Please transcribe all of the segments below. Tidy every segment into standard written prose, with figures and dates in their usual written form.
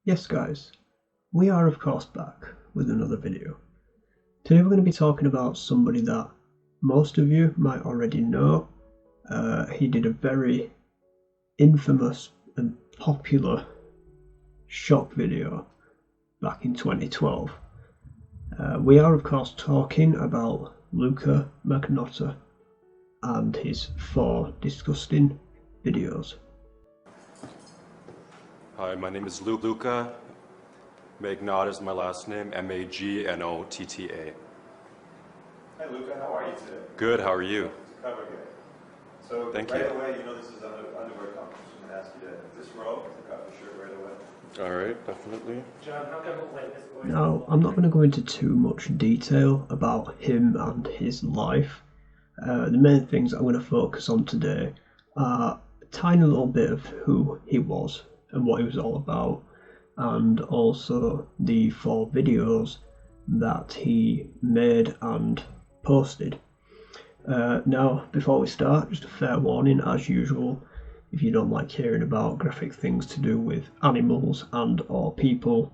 Yes guys, we are of course back with another video. Today we're going to be talking about somebody that most of you might already know. He did a very infamous and popular shock video back in 2012. We are of course talking about Luka Magnotta and his 4 disgusting videos. Hi, my name is Luka. Magnotta is my last name, Magnotta. Hi Luka, how are you today? Good, how are you? Cover good. So Thank right you. away, you know this is underwear competition. I'm going to ask you to this row to cut the shirt right away. Alright, definitely. John, how come like this boy? Now, I'm not going to go into too much detail about him and his life. The main things I'm going to focus on today are a tiny little bit of who he was and what he was all about, and also the 4 videos that he made and posted. Now, before we start, just a fair warning as usual: if you don't like hearing about graphic things to do with animals and or people,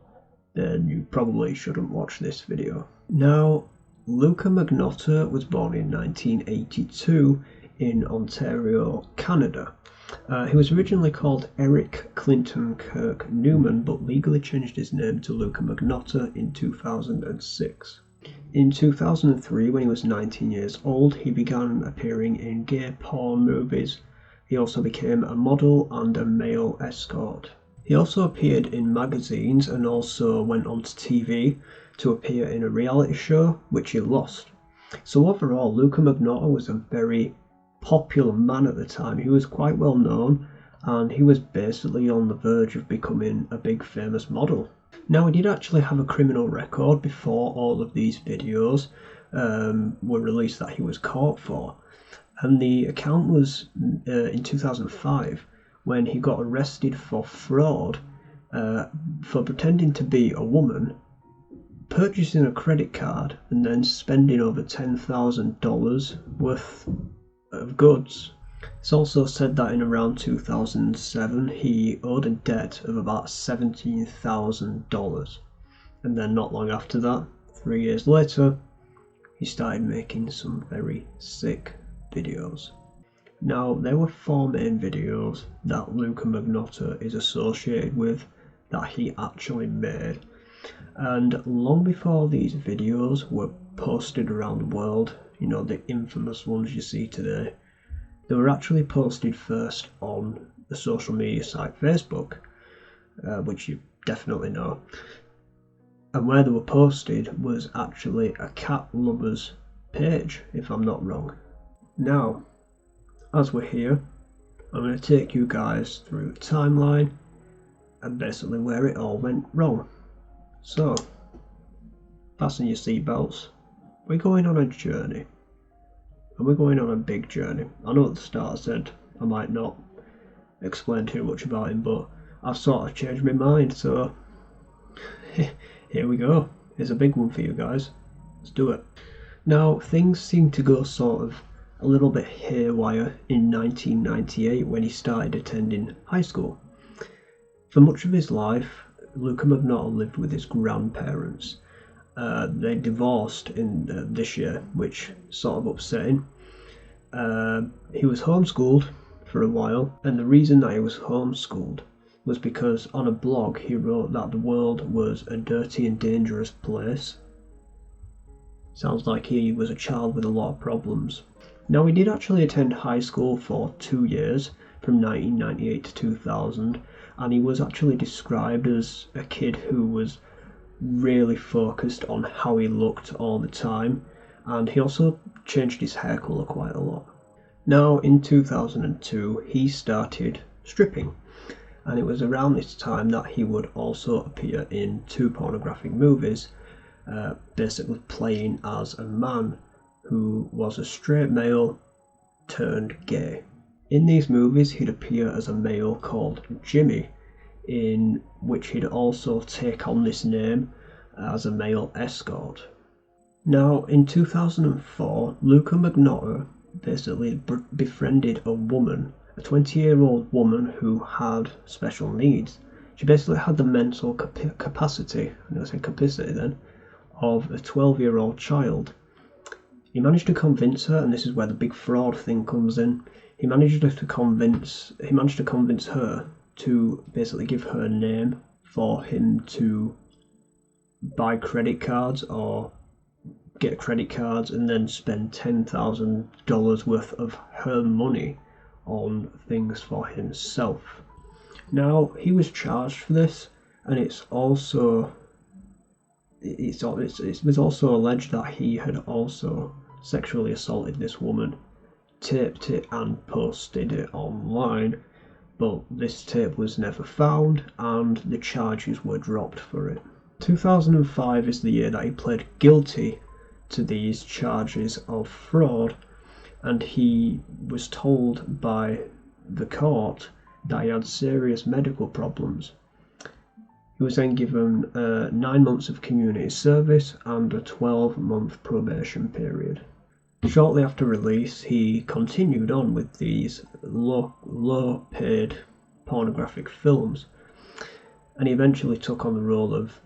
then you probably shouldn't watch this video. Now, Luka Magnotta was born in 1982 in Ontario, Canada. He was originally called Eric Clinton Kirk Newman, but legally changed his name to Luka Magnotta in 2006. In 2003, when he was 19 years old, he began appearing in gay porn movies. He also became a model and a male escort. He also appeared in magazines and also went onto TV to appear in a reality show, which he lost. So overall, Luka Magnotta was a very popular man at the time. He was quite well known, and he was basically on the verge of becoming a big famous model. Now, he did actually have a criminal record before all of these videos were released that he was caught for, and the account was in 2005 when he got arrested for fraud for pretending to be a woman, purchasing a credit card and then spending over $10,000 worth of goods. It's also said that in around 2007 he owed a debt of about $17,000, and then not long after that, 3 years later, he started making some very sick videos. Now, there were 4 main videos that Luka Magnotta is associated with that he actually made, and long before these videos were posted around the world, you know, the infamous ones you see today, they were actually posted first on the social media site Facebook, which you definitely know, and where they were posted was actually a cat lovers page, if I'm not wrong. Now, as we're here, I'm going to take you guys through the timeline and basically where it all went wrong. So, fasten your seatbelts. We're going on a journey, and we're going on a big journey. I know at the start I said I might not explain too much about him, but I've sort of changed my mind, so here we go. It's a big one for you guys. Let's do it. Now, things seem to go sort of a little bit haywire in 1998 when he started attending high school. For much of his life, Luka Magnotta lived with his grandparents. They divorced in this year, which sort of upsetting. He was homeschooled for a while, and the reason that he was homeschooled was because on a blog he wrote that the world was a dirty and dangerous place. Sounds like he was a child with a lot of problems. Now, he did actually attend high school for 2 years, from 1998 to 2000, and he was actually described as a kid who was really focused on how he looked all the time, and he also changed his hair colour quite a lot. Now, in 2002 he started stripping, and it was around this time that he would also appear in 2 pornographic movies, basically playing as a man who was a straight male turned gay. In these movies he'd appear as a male called Jimmy, in which he'd also take on this name as a male escort. Now, in 2004, Luka Magnotta basically befriended a woman, a 20-year-old woman who had special needs. She basically had the mental capacity, I'm going to say capacity then, of a 12-year-old child. He managed to convince her, and this is where the big fraud thing comes in. He managed to convince her to basically give her a name for him to buy credit cards or get credit cards and then spend $10,000 worth of her money on things for himself. Now, he was charged for this, and it was also alleged that he had also sexually assaulted this woman, taped it and posted it online, but this tape was never found and the charges were dropped for it. 2005 is the year that he pled guilty to these charges of fraud, and he was told by the court that he had serious medical problems. He was then given 9 months of community service and a 12-month probation period. Shortly after release, he continued on with these low-paid pornographic films, and he eventually took on the role of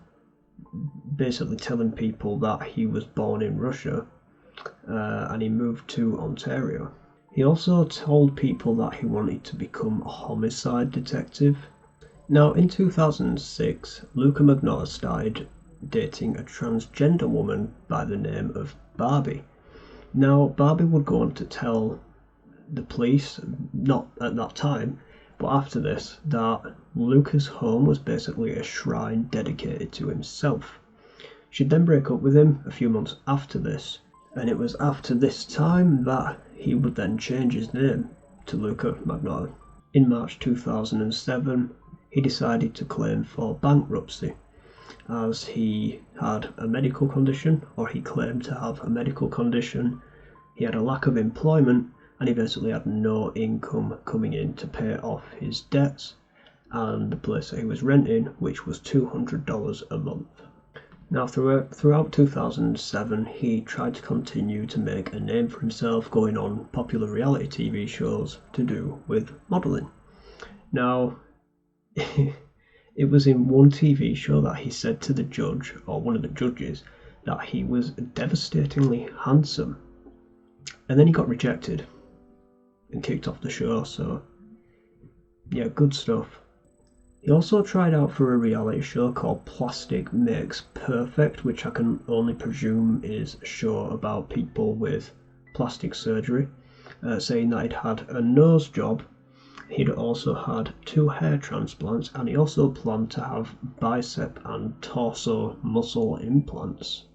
basically telling people that he was born in Russia, and he moved to Ontario. He also told people that he wanted to become a homicide detective. Now, in 2006, Luka Magnotta started dating a transgender woman by the name of Barbie. Now, Barbie would go on to tell the police, not at that time, but after this, that Luka's home was basically a shrine dedicated to himself. She'd then break up with him a few months after this, and it was after this time that he would then change his name to Luka Magnotta. In March 2007, he decided to claim for bankruptcy, as he had a medical condition, or he claimed to have a medical condition. He had a lack of employment, and he basically had no income coming in to pay off his debts and the place that he was renting, which was $200 a month. Now, throughout 2007, he tried to continue to make a name for himself, going on popular reality TV shows to do with modelling. Now, it was in one TV show that he said to the judge, or one of the judges, that he was devastatingly handsome. And then he got rejected and kicked off the show, so yeah, good stuff. He also tried out for a reality show called Plastic Makes Perfect, which I can only presume is a show about people with plastic surgery, saying that he'd had a nose job, he'd also had 2 hair transplants, and he also planned to have bicep and torso muscle implants.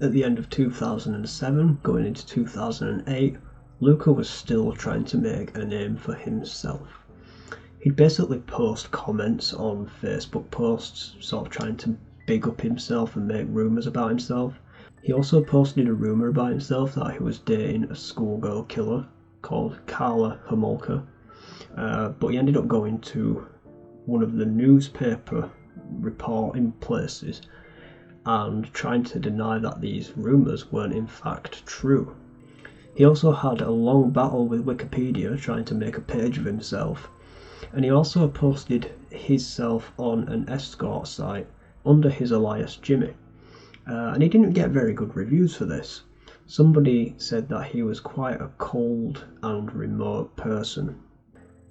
At the end of 2007, going into 2008, Luka was still trying to make a name for himself. He'd basically post comments on Facebook posts, sort of trying to big up himself and make rumours about himself. He also posted a rumour about himself that he was dating a schoolgirl killer called Karla Homolka, but he ended up going to one of the newspaper reporting places and trying to deny that these rumours weren't in fact true. He also had a long battle with Wikipedia trying to make a page of himself, and he also posted himself on an escort site under his alias Jimmy, and he didn't get very good reviews for this. Somebody said that he was quite a cold and remote person.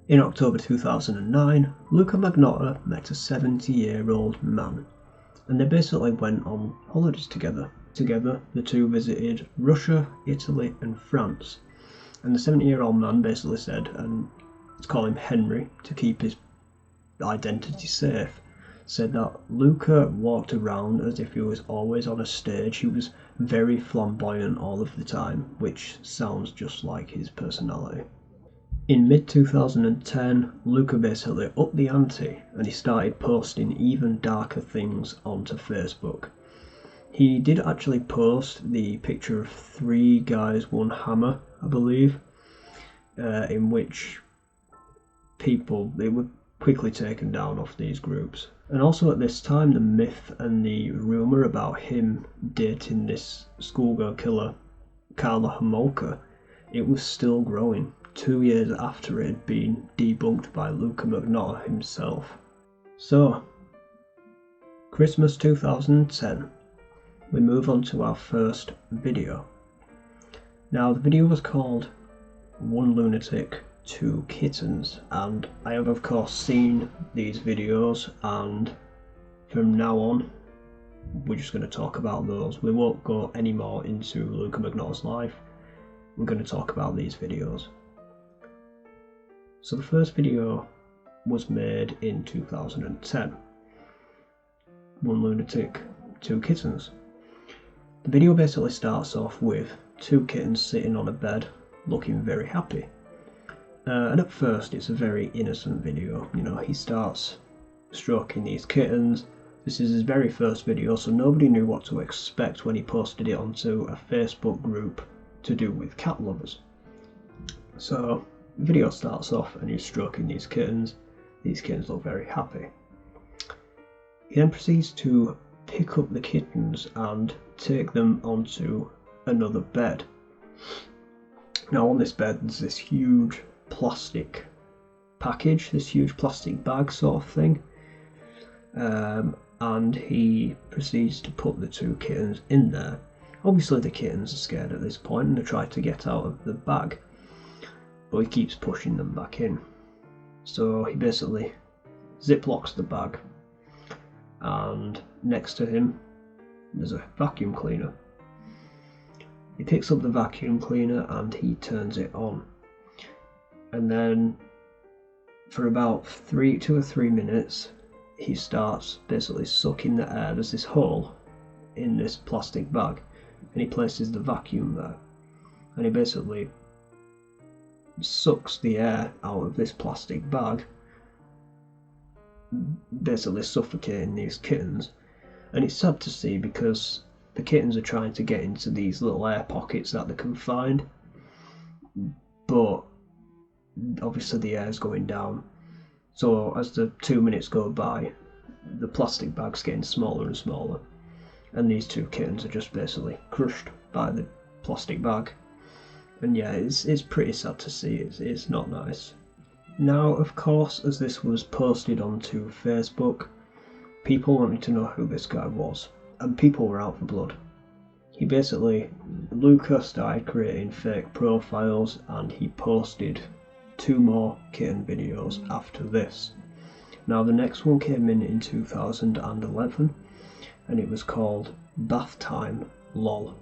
In October 2009, Luka Magnotta met a 70-year-old man, and they basically went on holidays together. Together, the two visited Russia, Italy and France, and the 70-year-old man basically said, and let's call him Henry to keep his identity safe, said that Luka walked around as if he was always on a stage. He was very flamboyant all of the time, which sounds just like his personality. In mid-2010, Luka basically upped the ante and he started posting even darker things onto Facebook. He did actually post the picture of 3 guys, 1 hammer, I believe, in which they were quickly taken down off these groups. And also at this time, the myth and the rumour about him dating this schoolgirl killer, Karla Homolka, it was still growing 2 years after it had been debunked by Luka Magnotta himself. So, Christmas 2010, we move on to our first video. Now the video was called One Lunatic, Two Kittens, and I have of course seen these videos, and from now on we're just going to talk about those. We won't go any more into Luka Magnotta's life, we're going to talk about these videos. So the first video was made in 2010. One Lunatic, Two Kittens. The video basically starts off with two kittens sitting on a bed looking very happy. And at first it's a very innocent video, you know, he starts stroking these kittens. This is his very first video, so nobody knew what to expect when he posted it onto a Facebook group to do with cat lovers. So the video starts off and he's stroking these kittens. These kittens look very happy. He then proceeds to pick up the kittens and take them onto another bed. Now on this bed there's this huge plastic package, this huge plastic bag sort of thing, and he proceeds to put the two kittens in there. Obviously the kittens are scared at this point and they try to get out of the bag, but he keeps pushing them back in. So he basically ziplocks the bag, and next to him there's a vacuum cleaner. He picks up the vacuum cleaner and he turns it on, and then for about 2 or 3 minutes he starts basically sucking the air. There's this hole in this plastic bag and he places the vacuum there, and he basically sucks the air out of this plastic bag, basically suffocating these kittens. And it's sad to see because the kittens are trying to get into these little air pockets that they can find, but obviously the air is going down. So as the 2 minutes go by, the plastic bag's getting smaller and smaller, and these two kittens are just basically crushed by the plastic bag. And yeah, it's pretty sad to see. It's not nice. Now of course, as this was posted onto Facebook, people wanted to know who this guy was, and people were out for blood. Luka started creating fake profiles and he posted 2 more kitten videos after this. Now the next one came in 2011 and it was called Bath Time LOL.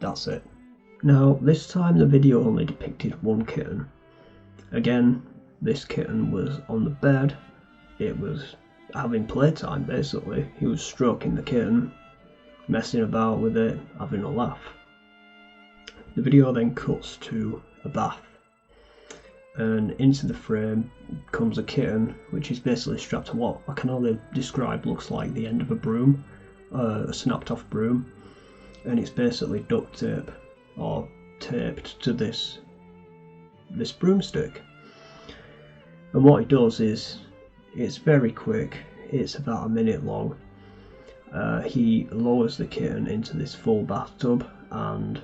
That's it. Now this time the video only depicted one kitten. Again, this kitten was on the bed, it was having playtime basically. He was stroking the kitten, messing about with it, having a laugh. The video then cuts to a bath, and into the frame comes a kitten which is basically strapped to what I can only describe looks like the end of a broom, a snapped off broom, and it's basically duct tape or taped to this broomstick. And what he does is, it's very quick, it's about a minute long. He lowers the kitten into this full bathtub and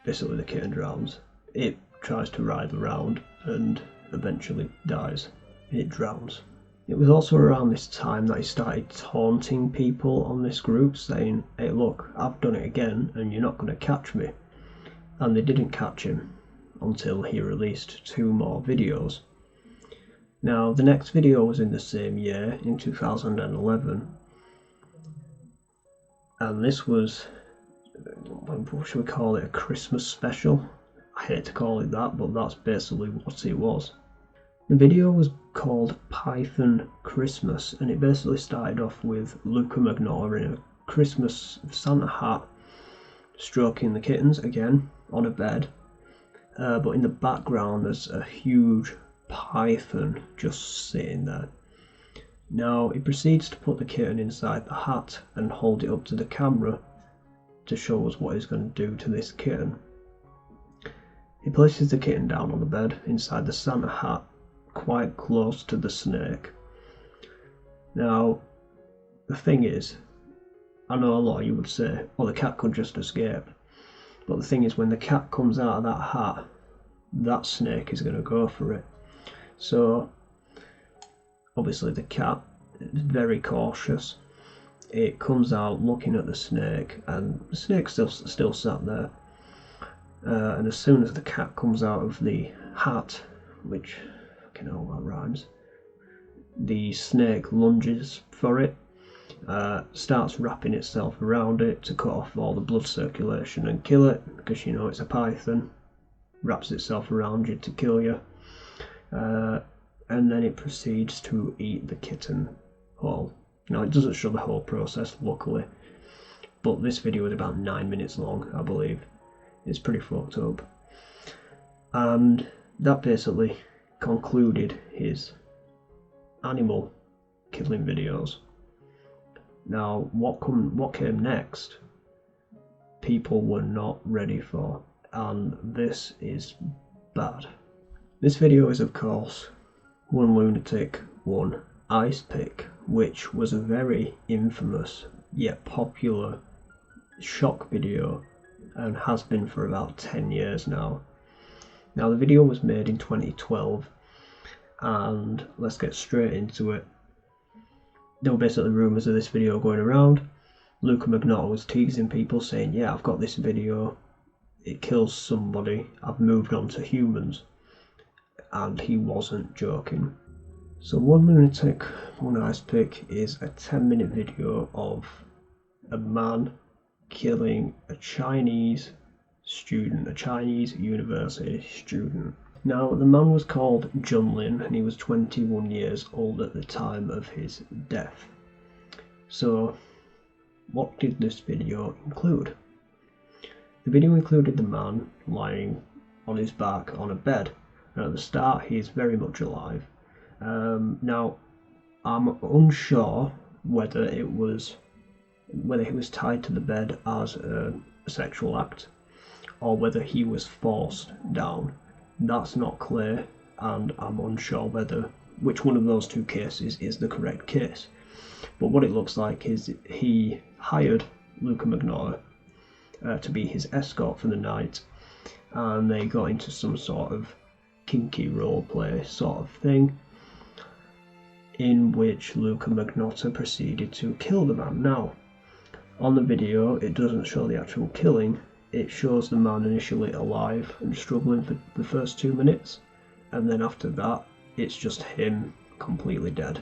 basically the kitten drowns. It tries to writhe around and eventually dies. It drowns. It was also around this time that he started taunting people on this group, saying, "Hey look, I've done it again and you're not going to catch me." And they didn't catch him until he released 2 more videos. Now the next video was in the same year, in 2011, and this was, what should we call it, a Christmas special? I hate to call it that, but that's basically what it was. The video was called Python Christmas, and it basically started off with Luka Magnotta in a Christmas Santa hat, stroking the kittens again on a bed, but in the background there's a huge python just sitting there. Now he proceeds to put the kitten inside the hat and hold it up to the camera to show us what he's going to do to this kitten. He places the kitten down on the bed inside the Santa hat, quite close to the snake. Now the thing is, I know a lot of you would say, oh, the cat could just escape, but the thing is, when the cat comes out of that hat, that snake is going to go for it. So obviously the cat very cautious. It comes out looking at the snake, and the snake's still sat there. And as soon as the cat comes out of the hat, which, fucking hell, that rhymes, the snake lunges for it, starts wrapping itself around it to cut off all the blood circulation and kill it, because you know it's a python, wraps itself around you to kill you, and then it proceeds to eat the kitten whole. Now, it doesn't show the whole process, luckily, but this video is about 9 minutes long, I believe. It's pretty fucked up. And that basically concluded his animal killing videos. Now, what came next, people were not ready for, and this is bad. This video is, of course, One Lunatic One Ice Pick, which was a very infamous yet popular shock video and has been for about 10 years now. Now, the video was made in 2012, and let's get straight into it. There were basically rumours of this video going around. Luka Magnotta was teasing people, saying, yeah, I've got this video, it kills somebody, I've moved on to humans. And he wasn't joking. So One Lunatic One Ice Pick is a 10-minute video of a man killing a Chinese student, a Chinese university student. Now, the man was called Junlin, and he was 21 years old at the time of his death. So, what did this video include? The video included the man lying on his back on a bed, and at the start he is very much alive. Now, I'm unsure whether he was tied to the bed as a sexual act, or whether he was forced down. That's not clear, and I'm unsure which one of those two cases is the correct case. But what it looks like is he hired Luka Magnotta to be his escort for the night, and they got into some sort of kinky roleplay sort of thing, in which Luka Magnotta proceeded to kill the man. Now, on the video, it doesn't show the actual killing. It shows the man initially alive and struggling for the first 2 minutes, and then after that, it's just him completely dead.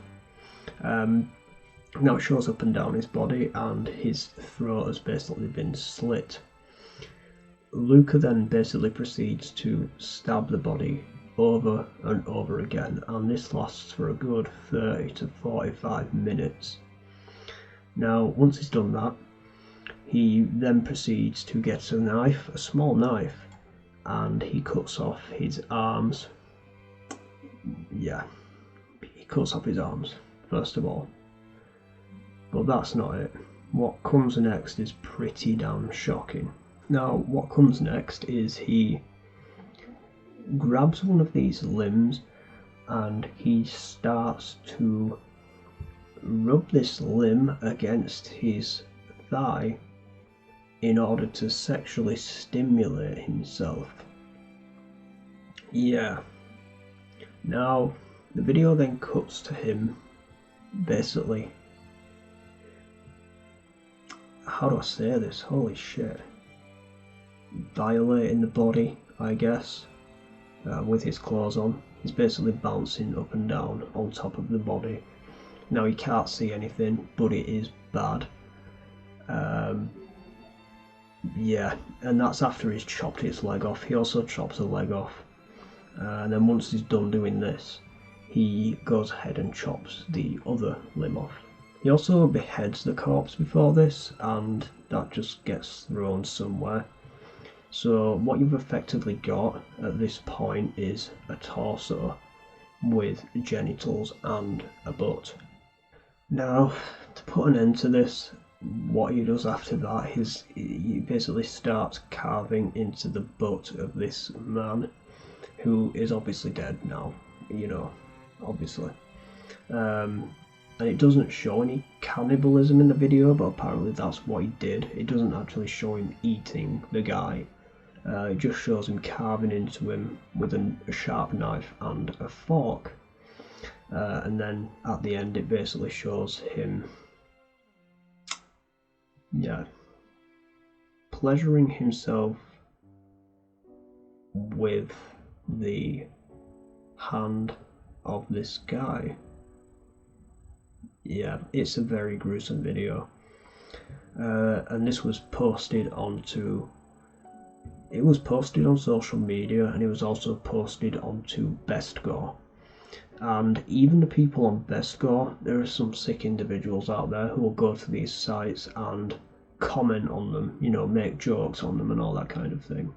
Now it shows up and down his body, and his throat has basically been slit. Luka then basically proceeds to stab the body over and over again, and this lasts for a good 30 to 45 minutes. Now, once he's done that, he then proceeds to get a knife, a small knife, and he cuts off his arms. Yeah, he cuts off his arms, first of all. But that's not it. What comes next is pretty damn shocking. Now, what comes next is he grabs one of these limbs and he starts to rub this limb against his thigh in order to sexually stimulate himself. Yeah. Now, the video then cuts to him basically, how do I say this? Holy shit. Violating the body, I guess, with his clothes on. He's basically bouncing up and down on top of the body. Now, he can't see anything, but it is bad. Yeah, and that's after he's chopped his leg off. He also chops a leg off. And then once he's done doing this, he goes ahead and chops the other limb off. He also beheads the corpse before this, and that just gets thrown somewhere. So what you've effectively got at this point is a torso with genitals and a butt. Now, to put an end to this, what he does after that is he basically starts carving into the butt of this man, who is obviously dead now, you know, obviously. And it doesn't show any cannibalism in the video, but apparently that's what he did. It doesn't actually show him eating the guy. It just shows him carving into him with a sharp knife and a fork. and then at the end it basically shows him, yeah, pleasuring himself with the hand of this guy. Yeah, it's a very gruesome video, and this was posted onto, it was posted on social media, and it was also posted onto Best Gore. And even the people on Best Gore, there are some sick individuals out there who will go to these sites and comment on them, you know, make jokes on them and all that kind of thing.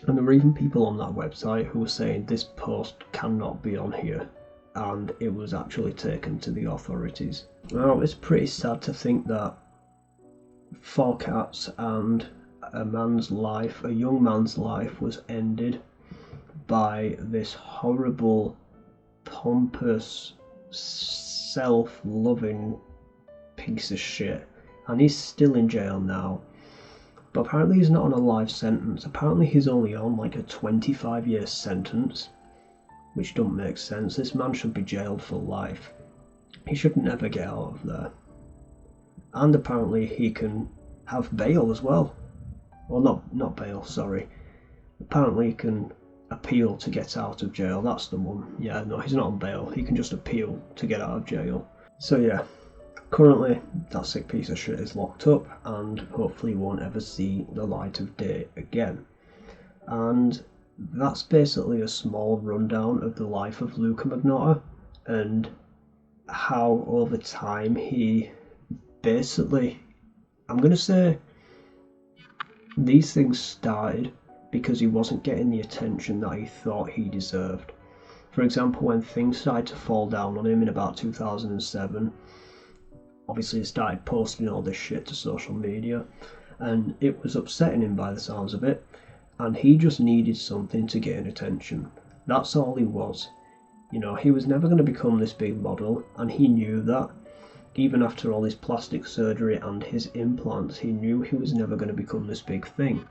And there were even people on that website who were saying this post cannot be on here, and it was actually taken to the authorities. Now, it's pretty sad to think that 4 cats and a man's life, a young man's life, was ended by this horrible, pompous, self-loving piece of shit. And he's still in jail now. But apparently he's not on a life sentence. Apparently he's only on like a 25-year sentence, which don't make sense. This man should be jailed for life. He should never get out of there. And apparently he can have bail as well. Well, not bail, sorry. Apparently he can appeal to get out of jail. That's the one. Yeah, no, he's not on bail. He can just appeal to get out of jail. So yeah, currently that sick piece of shit is locked up and hopefully won't ever see the light of day again. And that's basically a small rundown of the life of Luka Magnotta and how over time he basically, I'm going to say these things started because he wasn't getting the attention that he thought he deserved. For example, when things started to fall down on him in about 2007, obviously he started posting all this shit to social media, and it was upsetting him by the sounds of it, and he just needed something to gain attention. That's all he was. You know, he was never going to become this big model, and he knew that. Even after all his plastic surgery and his implants, he knew he was never going to become this big thing.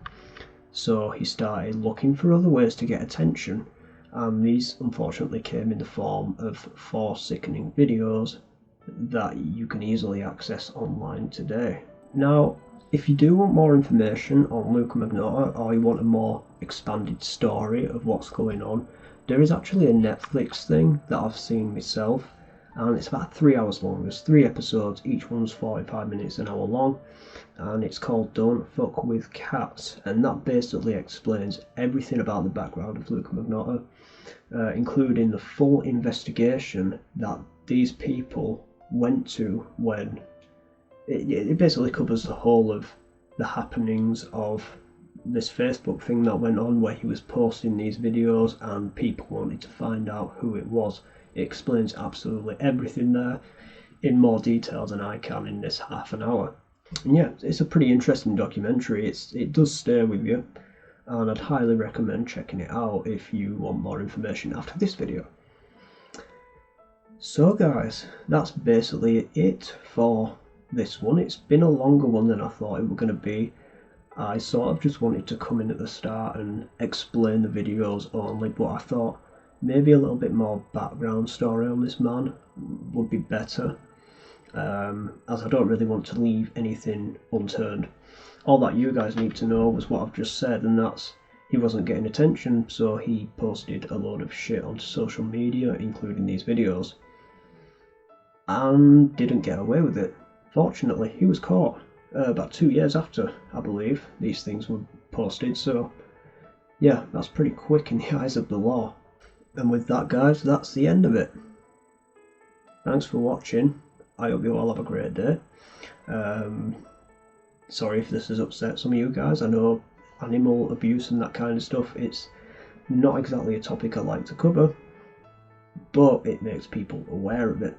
So he started looking for other ways to get attention, and these unfortunately came in the form of 4 sickening videos that you can easily access online today. Now, if you do want more information on Luka Magnotta, or you want a more expanded story of what's going on, there is actually a Netflix thing that I've seen myself, and it's about 3 hours long. There's 3 episodes, each one's 45 minutes, an hour long, and it's called Don't Fuck With Cats, and that basically explains everything about the background of Luka Magnotta, including the full investigation that these people went to when it basically covers the whole of the happenings of this Facebook thing that went on where he was posting these videos and people wanted to find out who it was. It explains absolutely everything there in more detail than I can in this half an hour. And yeah, it's a pretty interesting documentary. It does stay with you, and I'd highly recommend checking it out if you want more information after this video. So guys, that's basically it for this one. It's been a longer one than I thought it was going to be. I sort of just wanted to come in at the start and explain the videos only, but I thought maybe a little bit more background story on this man would be better, as I don't really want to leave anything unturned. All that you guys need to know was what I've just said, and that's he wasn't getting attention, so he posted a load of shit onto social media, including these videos, and didn't get away with it. Fortunately, he was caught about 2 years after, I believe, these things were posted, so yeah, that's pretty quick in the eyes of the law. And with that guys, that's the end of it. Thanks for watching. I hope you all have a great day. Sorry if this has upset some of you guys. I know animal abuse and that kind of stuff, it's not exactly a topic I like to cover, but it makes people aware of it.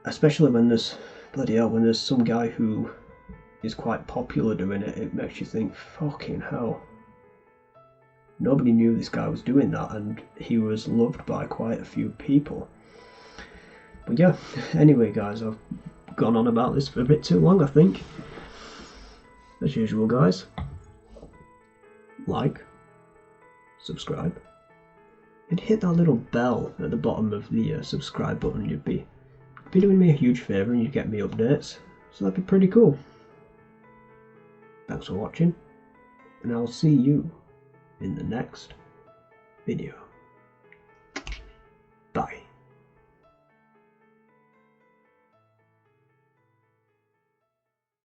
Especially when there's, bloody hell, when there's some guy who is quite popular doing it, it makes you think, fucking hell. Nobody knew this guy was doing that, and he was loved by quite a few people. But yeah, anyway guys, I've gone on about this for a bit too long, I think. As usual guys, like, subscribe, you'd hit that little bell at the bottom of the subscribe button, you'd be doing me a huge favour and you'd get me updates. So that'd be pretty cool. Thanks for watching, and I'll see you in the next video.